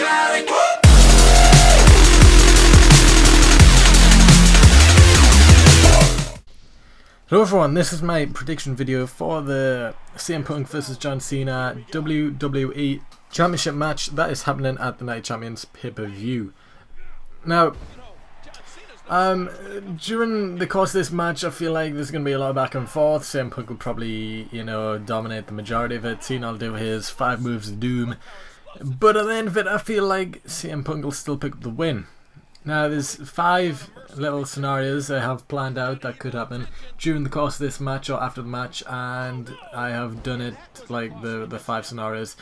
dramatic. Hello everyone, this is my prediction video for the CM Punk vs John Cena WWE Championship match that is happening at the Night Champions pay-per-view. Now, during the course of this match, I feel like there's going to be a lot of back and forth. CM Punk will probably, dominate the majority of it. Cena will do his 5 moves of doom. But at the end of it, I feel like CM Punk will still pick up the win. Now, there's 5 little scenarios I have planned out that could happen during the course of this match or after the match, and I have done it like the 5 scenarios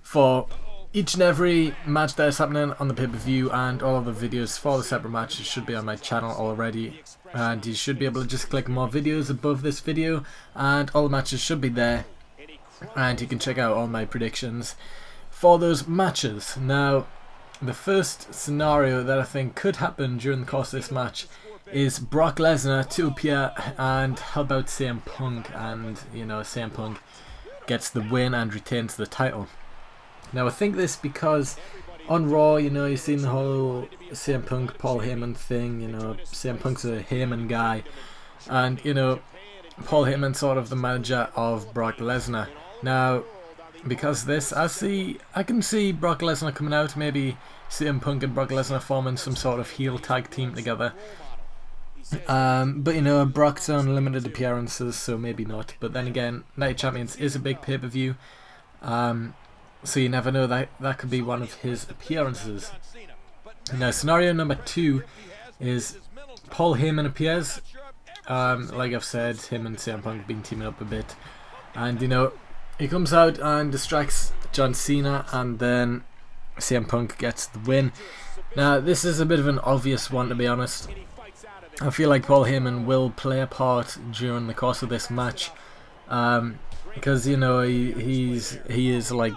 for each and every match that is happening on the pay-per-view, and all of the videos for the separate matches should be on my channel already, and you should be able to just click more videos above this video and all the matches should be there, and you can check out all my predictions for those matches. Now, the first scenario that I think could happen during the course of this match is Brock Lesnar to appear and help out CM Punk, and CM Punk gets the win and retains the title. Now I think this because on Raw, you've seen the whole CM Punk Paul Heyman thing. CM Punk's a Heyman guy, and Paul Heyman's sort of the manager of Brock Lesnar. Now, because of this, I can see Brock Lesnar coming out, maybe CM Punk and Brock Lesnar forming some sort of heel tag team together. But Brock's on limited appearances, so maybe not. But then again, Night Champions is a big pay-per-view, so you never know, that could be one of his appearances. Now, scenario number 2 is Paul Heyman appears. Like I've said, him and CM Punk have been teaming up a bit, and he comes out and distracts John Cena, and then CM Punk gets the win. Now, this is a bit of an obvious one, to be honest. I feel like Paul Heyman will play a part during the course of this match, because he is like,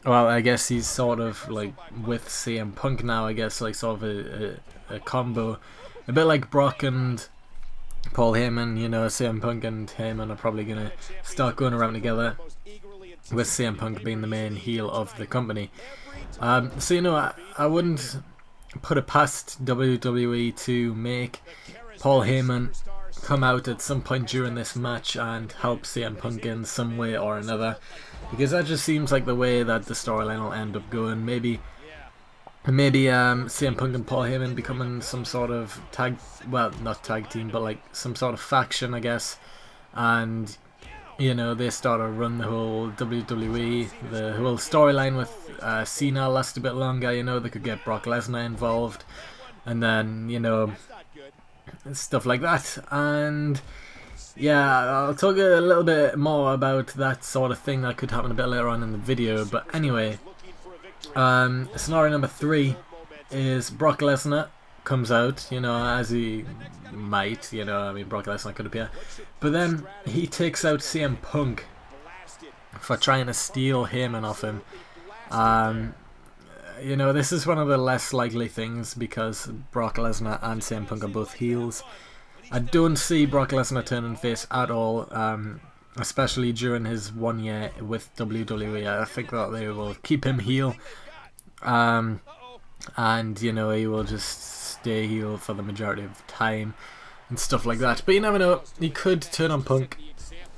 well, I guess he's sort of like with CM Punk now. I guess like sort of a combo, a bit like Brock and Paul Heyman. CM Punk and Heyman are probably gonna start going around together, with CM Punk being the main heel of the company. So I wouldn't put it past WWE to make Paul Heyman come out at some point during this match and help CM Punk in some way or another, because that just seems like the way that the storyline will end up going. Maybe CM Punk and Paul Heyman becoming some sort of not tag team, but like some sort of faction, I guess, and they start to run the whole WWE, the whole storyline with Cena last a bit longer. They could get Brock Lesnar involved, and then stuff like that. And yeah, I'll talk a little bit more about that sort of thing that could happen a bit later on in the video. But anyway, scenario number 3 is Brock Lesnar comes out, as he might, Brock Lesnar could appear, but then he takes out CM Punk for trying to steal Heyman off him. This is one of the less likely things, because Brock Lesnar and CM Punk are both heels. I don't see Brock Lesnar turning face at all, especially during his 1 year with WWE. I think that they will keep him heel, and he will just stay heel for the majority of the time and stuff like that. But you never know, he could turn on Punk.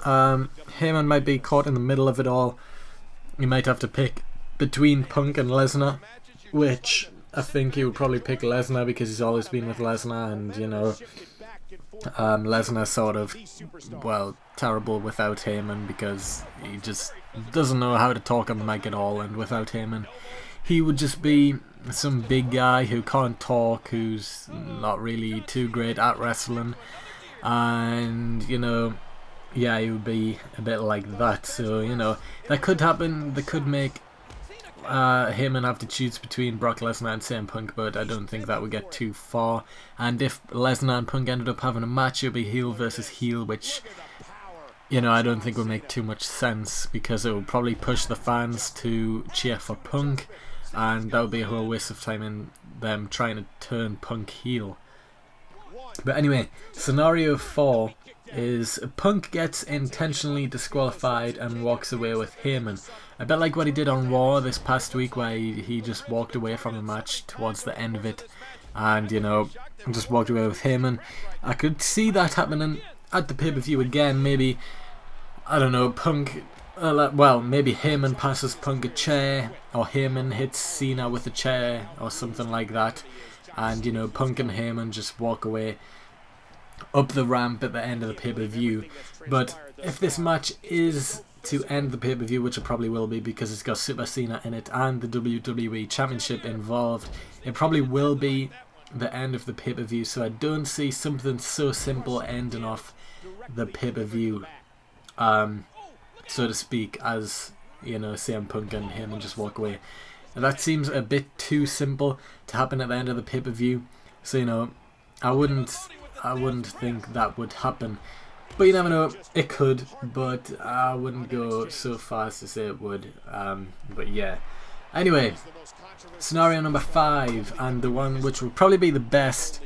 Heyman might be caught in the middle of it all. He might have to pick between Punk and Lesnar, which I think he would probably pick Lesnar, because he's always been with Lesnar, and Lesnar's sort of, well, terrible without Heyman, because he just doesn't know how to talk on the mic at all, and without Heyman he would just be some big guy who can't talk, who's not really too great at wrestling, and yeah, he would be a bit like that. So that could happen. They could make Heyman have to choose between Brock Lesnar and CM Punk, but I don't think that would get too far. And if Lesnar and Punk ended up having a match, it would be heel versus heel, which I don't think would make too much sense, because it would probably push the fans to cheer for Punk, and that would be a whole waste of time in them trying to turn Punk heel. But anyway, scenario 4 is Punk gets intentionally disqualified and walks away with Heyman. A bit like what he did on Raw this past week, where he just walked away from the match towards the end of it, and you know, just walked away with Heyman. I could see that happening at the pay-per-view again. Maybe, I don't know, Punk, well, maybe Heyman passes Punk a chair, or Heyman hits Cena with a chair, or something like that, and you know, Punk and Heyman just walk away up the ramp at the end of the pay-per-view. But if this match is to end the pay-per-view, which it probably will be because it's got Super Cena in it and the WWE Championship involved, it probably will be the end of the pay-per-view. So I don't see something so simple ending off the pay-per-view, so to speak, as, you know, CM Punk and Heyman just walk away. And that seems a bit too simple to happen at the end of the pay-per-view. So, you know, I wouldn't think that would happen. But you never know, it could, but I wouldn't go so far as to say it would. But yeah. Anyway, scenario number 5, and the one which would probably be the best,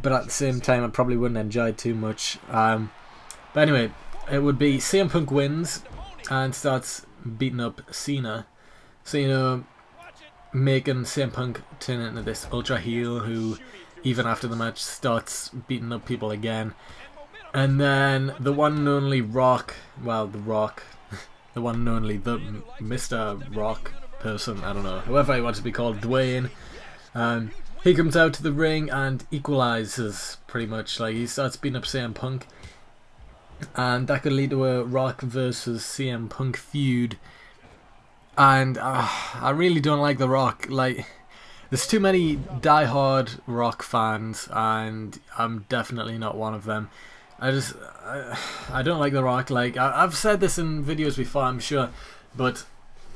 but at the same time I probably wouldn't enjoy too much. But anyway, it would be CM Punk wins and starts beating up Cena. So, you know, making CM Punk turn into this ultra heel who, even after the match, starts beating up people again. And then the one and only Rock, well, the Rock, the one and only, the Mr. Rock person, I don't know, whoever he wants to be called, Dwayne, he comes out to the ring and equalizes, pretty much. Like, he starts beating up CM Punk, and that could lead to a Rock versus CM Punk feud. And I really don't like the Rock. Like, there's too many die-hard Rock fans, and I'm definitely not one of them. I don't like the Rock. Like, I've said this in videos before, I'm sure, but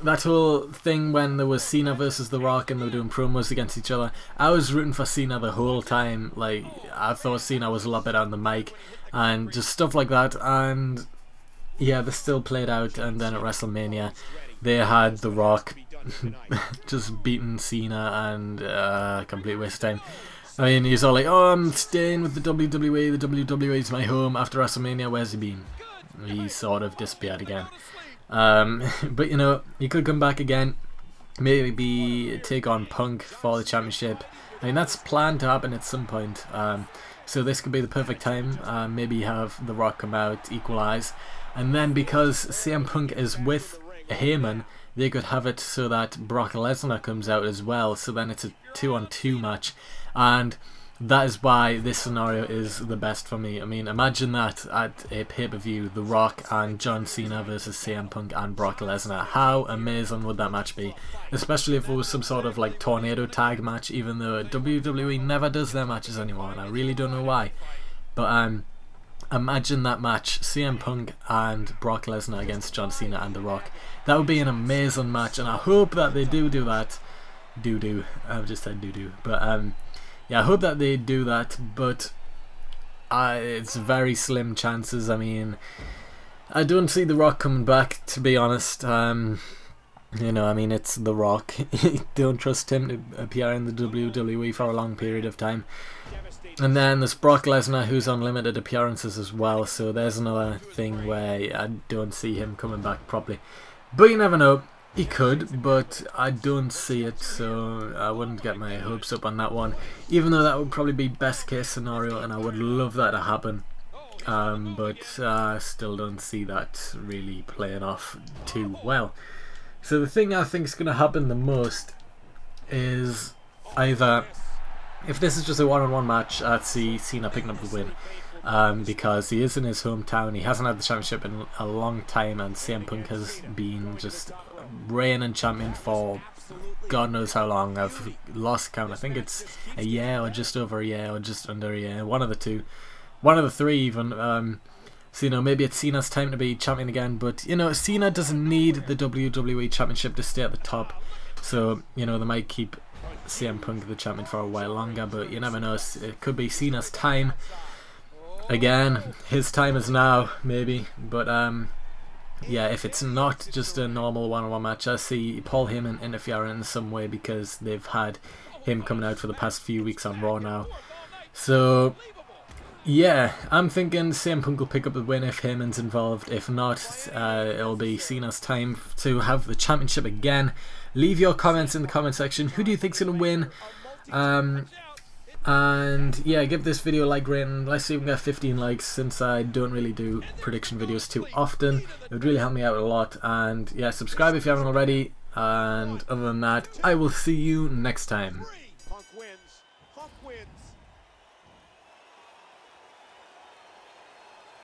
that whole thing when there was Cena versus the Rock and they were doing promos against each other, I was rooting for Cena the whole time. Like, I thought Cena was a lot better on the mic and just stuff like that. And yeah, they still played out, and then at WrestleMania they had the Rock just beating Cena, and complete waste of time. I mean, he's all like, oh, I'm staying with the WWE, the WWE is my home. After WrestleMania, where's he been? He sort of disappeared again. But you know, he could come back again, maybe take on Punk for the championship. I mean, that's planned to happen at some point, so this could be the perfect time. Maybe have The Rock come out, equalize, and then because CM Punk is with Heyman, they could have it so that Brock Lesnar comes out as well, so then it's a 2-on-2 match. And that is why this scenario is the best for me. I mean, imagine that at a pay-per-view, The Rock and John Cena versus CM Punk and Brock Lesnar. How amazing would that match be? Especially if it was some sort of like tornado tag match, even though WWE never does their matches anymore, and I really don't know why. But imagine that match, CM Punk and Brock Lesnar against John Cena and The Rock. That would be an amazing match, and I hope that they do that. I've just said do. But yeah, I hope that they do that, but it's very slim chances. I mean, I don't see The Rock coming back, to be honest. You know, I mean, it's The Rock. Don't trust him to appear in the WWE for a long period of time. And then there's Brock Lesnar, who's on limited appearances as well, so there's another thing where I don't see him coming back properly. But you never know. He could, but I don't see it, so I wouldn't get my hopes up on that one. Even though that would probably be best case scenario, and I would love that to happen. But I still don't see that really playing off too well. So the thing I think is going to happen the most is either, if this is just a one-on-one match, I'd see Cena picking up the win. Because he is in his hometown, he hasn't had the championship in a long time, and CM Punk has been just reigning champion for God knows how long. I've lost count. I think it's a year, or just over a year, or just under a year. One of the two. One of the three even. So, you know, maybe it's Cena's time to be champion again, but, you know, Cena doesn't need the WWE Championship to stay at the top. So, you know, they might keep CM Punk the champion for a while longer, but you never know. It could be Cena's time. Again, his time is now, maybe. But, yeah, if it's not just a normal one-on-one match, I see Paul Heyman interfering in some way, because they've had him coming out for the past few weeks on Raw now. So, Yeah, I'm thinking CM Punk will pick up the win if Heyman's involved. If not, it'll be Cena's time to have the championship again. Leave your comments in the comment section. Who do you think's going to win? And yeah, give this video a like rating. Let's see if we can get 15 likes, since I don't really do prediction videos too often. It would really help me out a lot. And yeah, subscribe if you haven't already. And other than that, I will see you next time. Punk wins. Punk wins.